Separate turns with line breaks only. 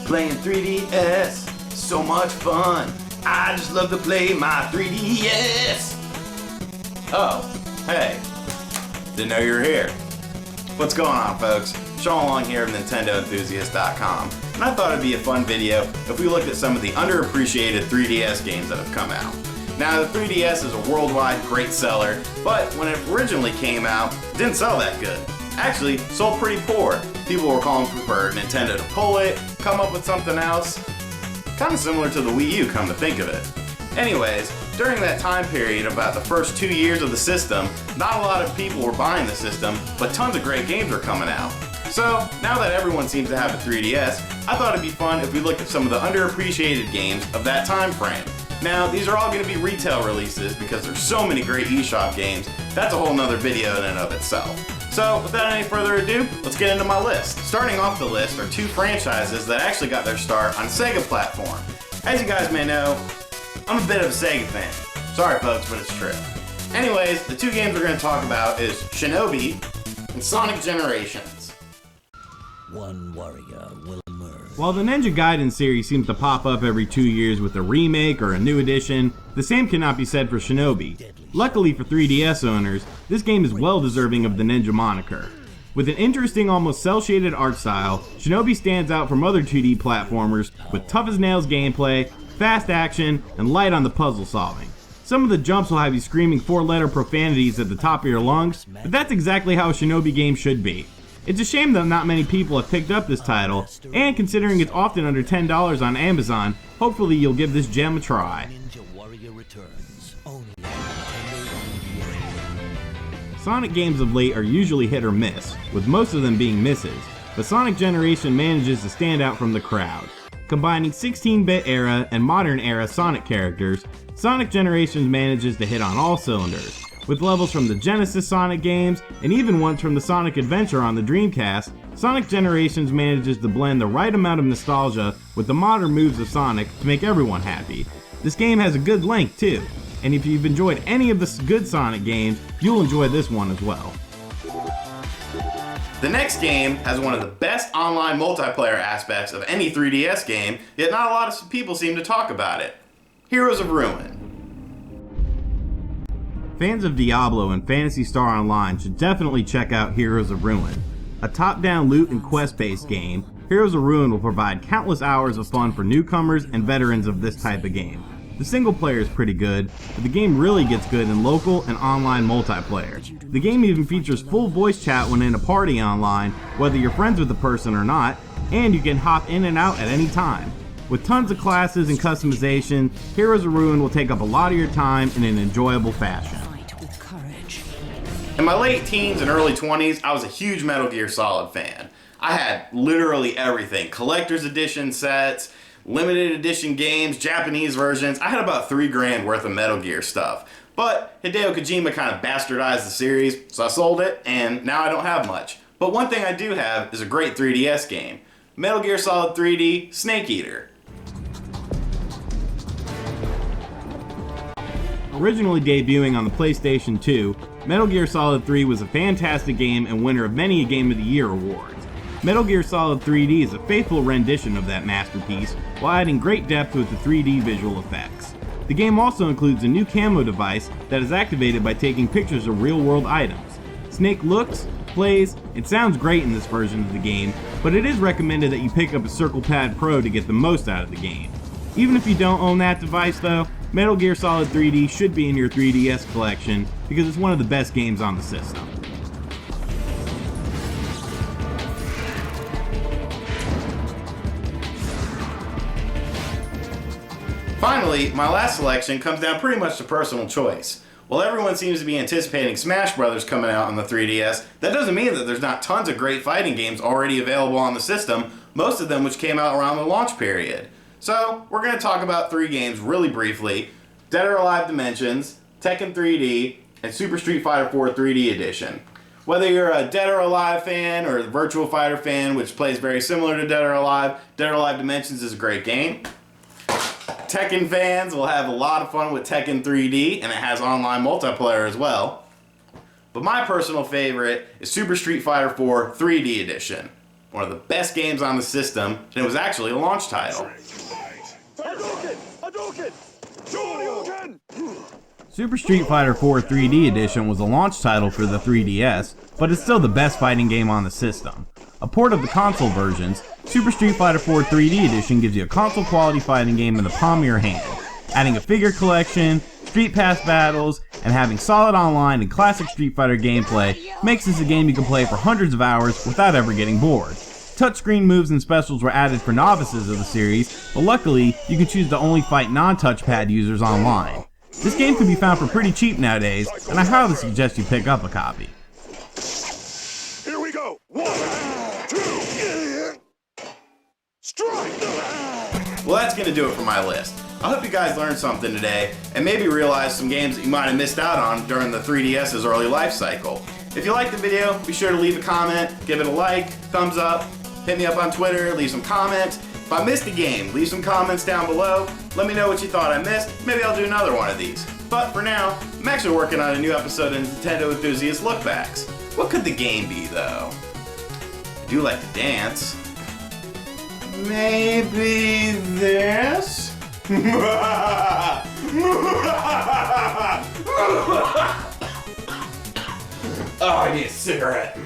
Playing 3DS, so much fun. I just love to play my 3DS. Oh, hey, didn't know you were here. What's going on, folks? Shawn here of NintendoEnthusiast.com, and I thought it'd be a fun video if we looked at some of the underappreciated 3DS games that have come out. Now, the 3DS is a worldwide great seller, but when it originally came out, it didn't sell that good. Actually, sold pretty poor. People were calling for Nintendo to pull it, come up with something else. Kind of similar to the Wii U, come to think of it. Anyways, during that time period, about the first 2 years of the system, not a lot of people were buying the system, but tons of great games were coming out. So, now that everyone seems to have a 3DS, I thought it'd be fun if we looked at some of the underappreciated games of that time frame. Now, these are all going to be retail releases because there's so many great eShop games. That's a whole nother video in and of itself. So, without any further ado, let's get into my list. Starting off the list are two franchises that actually got their start on Sega platform. As you guys may know, I'm a bit of a Sega fan. Sorry folks, but it's true. Anyways, the two games we're going to talk about is Shinobi and Sonic Generations.
One warrior will emerge.
While the Ninja Gaiden series seems to pop up every 2 years with a remake or a new edition, the same cannot be said for Shinobi. Luckily for 3DS owners, this game is well deserving of the Ninja moniker. With an interesting, almost cel-shaded art style, Shinobi stands out from other 2D platformers with tough-as-nails gameplay, fast action, and light on the puzzle solving. Some of the jumps will have you screaming 4-letter profanities at the top of your lungs, but that's exactly how a Shinobi game should be. It's a shame that not many people have picked up this title, and considering it's often under $10 on Amazon, hopefully you'll give this gem a try. Sonic games of late are usually hit or miss, with most of them being misses, but Sonic Generation manages to stand out from the crowd. Combining 16-bit era and modern era Sonic characters, Sonic Generations manages to hit on all cylinders. With levels from the Genesis Sonic games, and even ones from the Sonic Adventure on the Dreamcast, Sonic Generations manages to blend the right amount of nostalgia with the modern moves of Sonic to make everyone happy. This game has a good length too, and if you've enjoyed any of the good Sonic games, you'll enjoy this one as well.
The next game has one of the best online multiplayer aspects of any 3DS game, yet not a lot of people seem to talk about it. Heroes of Ruin.
Fans of Diablo and Phantasy Star Online should definitely check out Heroes of Ruin. A top-down loot and quest-based game, Heroes of Ruin will provide countless hours of fun for newcomers and veterans of this type of game. The single player is pretty good, but the game really gets good in local and online multiplayer. The game even features full voice chat when in a party online, whether you're friends with the person or not, and you can hop in and out at any time. With tons of classes and customization, Heroes of Ruin will take up a lot of your time in an enjoyable fashion.
In my late teens and early 20s, I was a huge Metal Gear Solid fan. I had literally everything. Collector's edition sets, limited edition games, Japanese versions. I had about $3,000 worth of Metal Gear stuff. But Hideo Kojima kind of bastardized the series, so I sold it, and now I don't have much. But one thing I do have is a great 3DS game. Metal Gear Solid 3D Snake Eater.
Originally debuting on the PlayStation 2, Metal Gear Solid 3 was a fantastic game and winner of many Game of the Year awards. Metal Gear Solid 3D is a faithful rendition of that masterpiece, while adding great depth with the 3D visual effects. The game also includes a new camo device that is activated by taking pictures of real-world items. Snake looks, plays, and sounds great in this version of the game, but it is recommended that you pick up a Circle Pad Pro to get the most out of the game. Even if you don't own that device though, Metal Gear Solid 3D should be in your 3DS collection because it's one of the best games on the system.
Finally, my last selection comes down pretty much to personal choice. While everyone seems to be anticipating Smash Brothers coming out on the 3DS, that doesn't mean that there's not tons of great fighting games already available on the system, most of them which came out around the launch period. So, we're going to talk about 3 games really briefly: Dead or Alive Dimensions, Tekken 3D, and Super Street Fighter IV 3D Edition. Whether you're a Dead or Alive fan or a Virtua Fighter fan, which plays very similar to Dead or Alive Dimensions is a great game. Tekken fans will have a lot of fun with Tekken 3D, and it has online multiplayer as well. But my personal favorite is Super Street Fighter IV 3D Edition. One of the best games on the system, and it was actually a launch title.
Super Street Fighter 4 3D Edition was a launch title for the 3DS, but it's still the best fighting game on the system. A port of the console versions, Super Street Fighter 4 3D Edition gives you a console-quality fighting game in the palm of your hand. Adding a figure collection, Street Pass battles, and having solid online and classic Street Fighter gameplay makes this a game you can play for hundreds of hours without ever getting bored. Touchscreen moves and specials were added for novices of the series, but luckily, you can choose to only fight non-touchpad users online. This game can be found for pretty cheap nowadays, and I highly suggest you pick up a copy.
Here we go! 1, 2, strike!
Well, that's gonna do it for my list. I hope you guys learned something today, and maybe realized some games that you might have missed out on during the 3DS's early life cycle. If you liked the video, be sure to leave a comment, give it a like, thumbs up, hit me up on Twitter, leave some comments. If I missed a game, leave some comments down below. Let me know what you thought I missed. Maybe I'll do another one of these. But for now, I'm actually working on a new episode of Nintendo Enthusiast Lookbacks. What could the game be, though? I do like to dance. Maybe this? Oh, I need a cigarette.